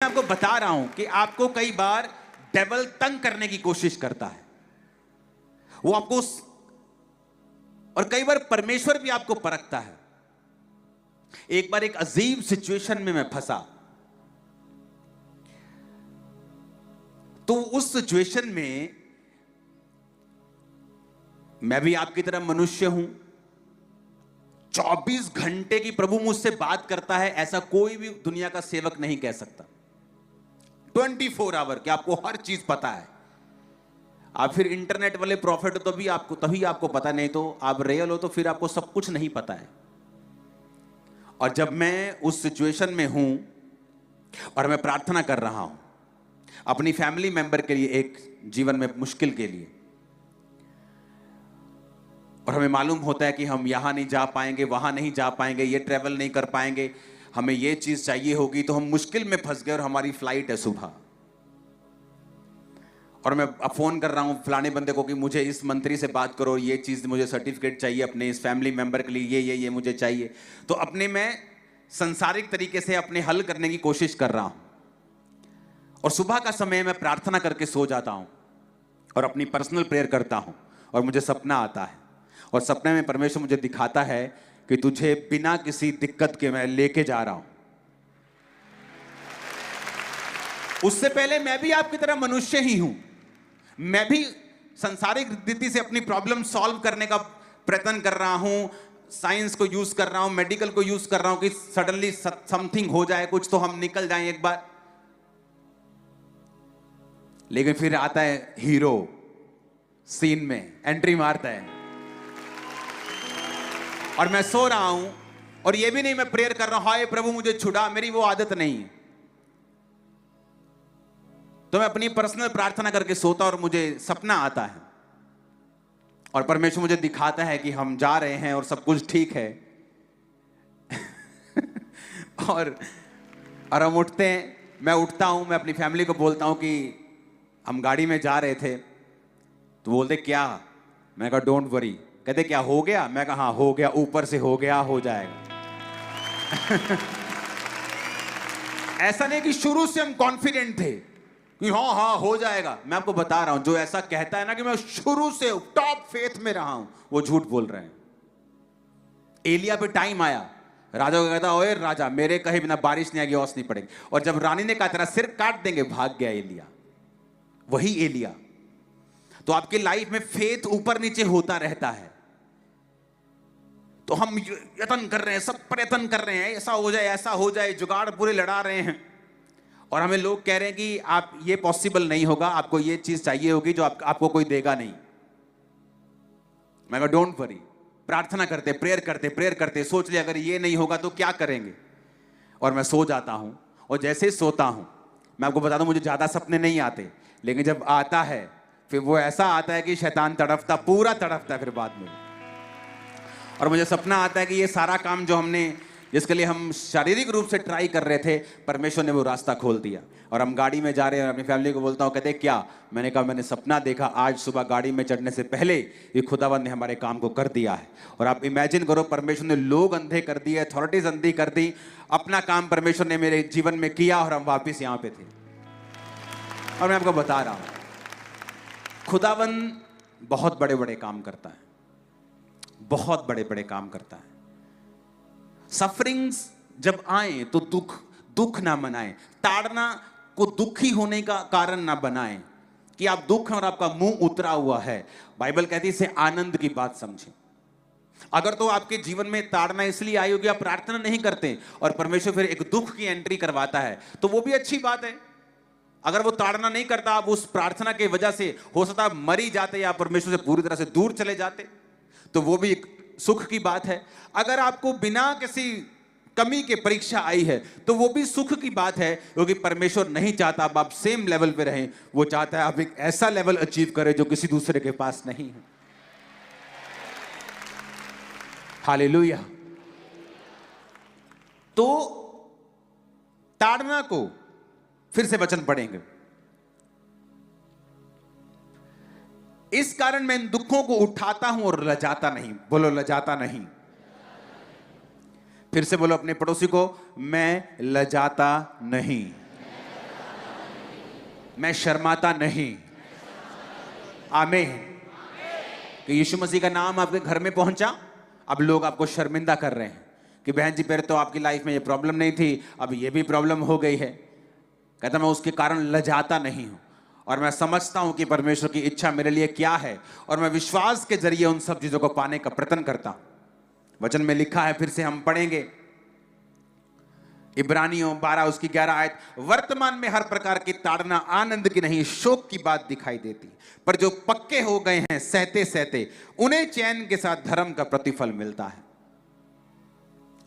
आपको बता रहा हूं कि आपको कई बार डेविल तंग करने की कोशिश करता है, वो आपको, और कई बार परमेश्वर भी आपको परखता है। एक बार एक अजीब सिचुएशन में मैं फंसा, तो उस सिचुएशन में मैं भी आपकी तरह मनुष्य हूं। 24 घंटे की प्रभु मुझसे बात करता है, ऐसा कोई भी दुनिया का सेवक नहीं कह सकता। 24 आवर कि आपको हर चीज पता है। आप फिर इंटरनेट वाले प्रॉफिट हो तो भी आपको, तभी आपको पता, नहीं तो आप रियल हो तो फिर आपको सब कुछ नहीं पता है। और जब मैं उस सिचुएशन में हूं और मैं प्रार्थना कर रहा हूं अपनी फैमिली मेंबर के लिए, एक जीवन में मुश्किल के लिए, और हमें मालूम होता है कि हम यहां नहीं जा पाएंगे, वहां नहीं जा पाएंगे, ये ट्रैवल नहीं कर पाएंगे, हमें ये चीज चाहिए होगी, तो हम मुश्किल में फंस गए और हमारी फ्लाइट है सुबह, और मैं अब फोन कर रहा हूं फलाने बंदे को कि मुझे इस मंत्री से बात करो, ये चीज मुझे सर्टिफिकेट चाहिए अपने इस फैमिली मेंबर के लिए, ये मुझे चाहिए। तो अपने मैं संसारिक तरीके से अपने हल करने की कोशिश कर रहा हूं, और सुबह का समय मैं प्रार्थना करके सो जाता हूं और अपनी पर्सनल प्रेयर करता हूं, और मुझे सपना आता है, और सपने में परमेश्वर मुझे दिखाता है कि तुझे बिना किसी दिक्कत के मैं लेके जा रहा हूं। उससे पहले मैं भी आपकी तरह मनुष्य ही हूं, मैं भी संसारिक रीति से अपनी प्रॉब्लम सॉल्व करने का प्रयत्न कर रहा हूं, साइंस को यूज कर रहा हूं, मेडिकल को यूज कर रहा हूं कि सडनली समथिंग हो जाए, कुछ तो हम निकल जाएं एक बार। लेकिन फिर आता है हीरो, सीन में एंट्री मारता है, और मैं सो रहा हूं, और ये भी नहीं मैं प्रेयर कर रहा हूं हाय प्रभु मुझे छुड़ा, मेरी वो आदत नहीं है। तो मैं अपनी पर्सनल प्रार्थना करके सोता और मुझे सपना आता है, और परमेश्वर मुझे दिखाता है कि हम जा रहे हैं और सब कुछ ठीक है। और हम उठते हैं, मैं उठता हूं, मैं अपनी फैमिली को बोलता हूं कि हम गाड़ी में जा रहे थे। तो बोलते क्या? मैं कहा डोंट वरी। कहते क्या हो गया? मैं कहा हाँ हो गया, ऊपर से हो गया, हो जाएगा। ऐसा नहीं कि शुरू से हम कॉन्फिडेंट थे कि हाँ हाँ हो जाएगा। मैं आपको बता रहा हूं, जो ऐसा कहता है ना कि मैं शुरू से टॉप फेथ में रहा हूं, वो झूठ बोल रहे हैं। एलिया पे टाइम आया, राजा को कहता ओए राजा मेरे कहे बिना बारिश नहीं आएगी, ओस नहीं पड़ेगी, और जब रानी ने कहा तेरा सिर काट देंगे, भाग गया एलिया। वही एलिया। तो आपकी लाइफ में फेथ ऊपर नीचे होता रहता है। तो हम यत्न कर रहे हैं, सब प्रयत्न कर रहे हैं, ऐसा हो जाए ऐसा हो जाए, जुगाड़ पूरे लड़ा रहे हैं, और हमें लोग कह रहे हैं कि आप ये पॉसिबल नहीं होगा, आपको ये चीज चाहिए होगी जो आपको कोई देगा नहीं। मैं कहा डोंट वरी, प्रार्थना करते, प्रेयर करते, सोच लिया अगर ये नहीं होगा तो क्या करेंगे। और मैं सो जाता हूं, और जैसे ही सोता हूं, मैं आपको बता दूं मुझे ज्यादा सपने नहीं आते, लेकिन जब आता है फिर वो ऐसा आता है कि शैतान तड़पता, पूरा तड़पता है फिर बाद में। और मुझे सपना आता है कि ये सारा काम जो हमने, जिसके लिए हम शारीरिक रूप से ट्राई कर रहे थे, परमेश्वर ने वो रास्ता खोल दिया। और हम गाड़ी में जा रहे हैं, अपनी फैमिली को बोलता हूँ, कहते क्या? मैंने कहा मैंने सपना देखा, आज सुबह गाड़ी में चढ़ने से पहले ये खुदावंद ने हमारे काम को कर दिया है। और आप इमेजिन करो, परमेश्वर ने लोग अंधे कर दिए, अथॉरिटीज अंधी कर दी, अपना काम परमेश्वर ने मेरे जीवन में किया, और हम वापिस यहाँ पे थे। और मैं आपको बता रहा हूँ खुदावंद बहुत बड़े बड़े काम करता है, बहुत बड़े बड़े काम करता है। सफरिंग्स जब आए तो दुख ना मनाएं, ताड़ना को दुखी होने का कारण ना बनाएं कि आप दुख और आपका मुंह उतरा हुआ है। बाइबल कहती है इसे आनंद की बात समझें। अगर तो आपके जीवन में ताड़ना इसलिए आई होगी आप प्रार्थना नहीं करते और परमेश्वर फिर एक दुख की एंट्री करवाता है, तो वो भी अच्छी बात है। अगर वो ताड़ना नहीं करता, आप उस प्रार्थना की वजह से हो सकता है मरी जाते या परमेश्वर से पूरी तरह से दूर चले जाते, तो वो भी एक सुख की बात है। अगर आपको बिना किसी कमी के परीक्षा आई है तो वो भी सुख की बात है, क्योंकि परमेश्वर नहीं चाहता आप सेम लेवल पे रहें, वो चाहता है आप एक ऐसा लेवल अचीव करें जो किसी दूसरे के पास नहीं है। हालेलुया। तो ताड़ना को फिर से वचन पढ़ेंगे। इस कारण मैं इन दुखों को उठाता हूं और लजाता नहीं। बोलो लजाता नहीं। फिर से बोलो अपने पड़ोसी को, मैं लजाता नहीं। मैं शर्माता नहीं। आमीन। कि यीशु मसीह का नाम आपके घर में पहुंचा, अब लोग आपको शर्मिंदा कर रहे हैं कि बहन जी पहले तो आपकी लाइफ में ये प्रॉब्लम नहीं थी, अब ये भी प्रॉब्लम हो गई है। कहता मैं उसके कारण लजाता नहीं हूं, और मैं समझता हूं कि परमेश्वर की इच्छा मेरे लिए क्या है, और मैं विश्वास के जरिए उन सब चीजों को पाने का प्रयत्न करता हूं। वचन में लिखा है, फिर से हम पढ़ेंगे, इब्रानियों 12 उसकी 11 आयत, वर्तमान में हर प्रकार की ताड़ना आनंद की नहीं शोक की बात दिखाई देती, पर जो पक्के हो गए हैं सहते सहते उन्हें चैन के साथ धर्म का प्रतिफल मिलता है।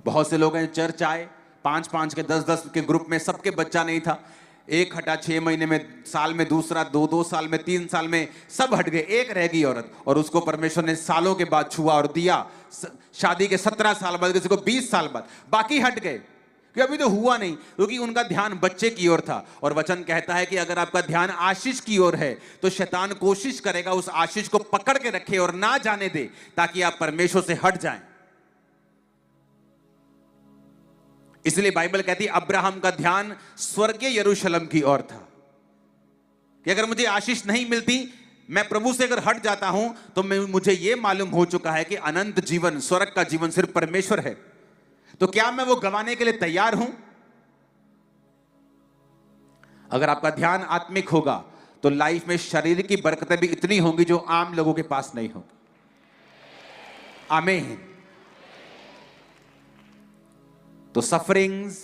बहुत से लोग हैं चर्च आए, 5-5 के 10-10 के ग्रुप में, सबके बच्चा नहीं था, एक हटा 6 महीने में, साल में दूसरा, 2-2 साल में, 3 साल में सब हट गए, एक रह गई औरत, और उसको परमेश्वर ने सालों के बाद छुआ और दिया। शादी के 17 साल बाद, किसी को 20 साल बाद, बाकी हट गए कि अभी तो हुआ नहीं, क्योंकि उनका ध्यान बच्चे की ओर था। और वचन कहता है कि अगर आपका ध्यान आशीष की ओर है तो शैतान कोशिश करेगा उस आशीष को पकड़ के रखे और ना जाने दे, ताकि आप परमेश्वर से हट जाएं। इसलिए बाइबल कहती है अब्राहम का ध्यान स्वर्गीय यरूशलेम की ओर था, कि अगर मुझे आशीष नहीं मिलती, मैं प्रभु से अगर हट जाता हूं, तो मुझे यह मालूम हो चुका है कि अनंत जीवन, स्वर्ग का जीवन सिर्फ परमेश्वर है। तो क्या मैं वो गंवाने के लिए तैयार हूं? अगर आपका ध्यान आत्मिक होगा तो लाइफ में शरीर की बरकतें भी इतनी होंगी जो आम लोगों के पास नहीं होगी। आमीन। तो सफरिंग्स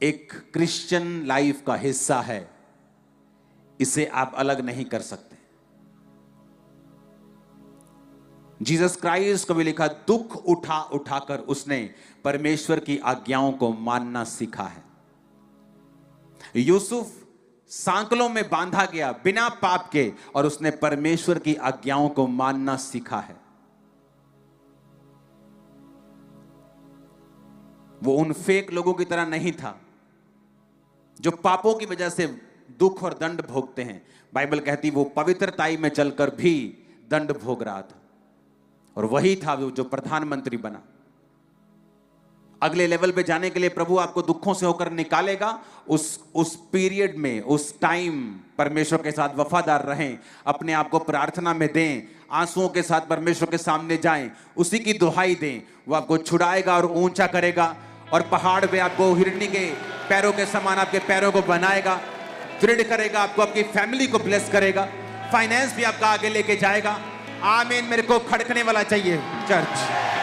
एक क्रिश्चियन लाइफ का हिस्सा है, इसे आप अलग नहीं कर सकते। जीसस क्राइस्ट को भी लिखा, दुख उठा उठाकर उसने परमेश्वर की आज्ञाओं को मानना सीखा है। यूसुफ सांकलों में बांधा गया बिना पाप के, और उसने परमेश्वर की आज्ञाओं को मानना सीखा है। वो उन फेक लोगों की तरह नहीं था जो पापों की वजह से दुख और दंड भोगते हैं। बाइबल कहती वो पवित्रताई में चलकर भी दंड भोग रहा था, और वही था वो जो प्रधानमंत्री बना। अगले लेवल पे जाने के लिए प्रभु आपको दुखों से होकर निकालेगा। उस पीरियड में, उस टाइम परमेश्वर के साथ वफादार रहें, अपने आप को प्रार्थना में दें, आंसुओं के साथ परमेश्वर के सामने जाएं, उसी की दुहाई दें। वो आपको छुड़ाएगा और ऊंचा करेगा, और पहाड़ पे आपको हिरनी के पैरों के समान आपके पैरों को बनाएगा, दृढ़ करेगा, आपको आपकी फैमिली को ब्लेस करेगा, फाइनेंस भी आपका आगे लेके जाएगा। आमीन। मेरे को खड़कने वाला चाहिए चर्च।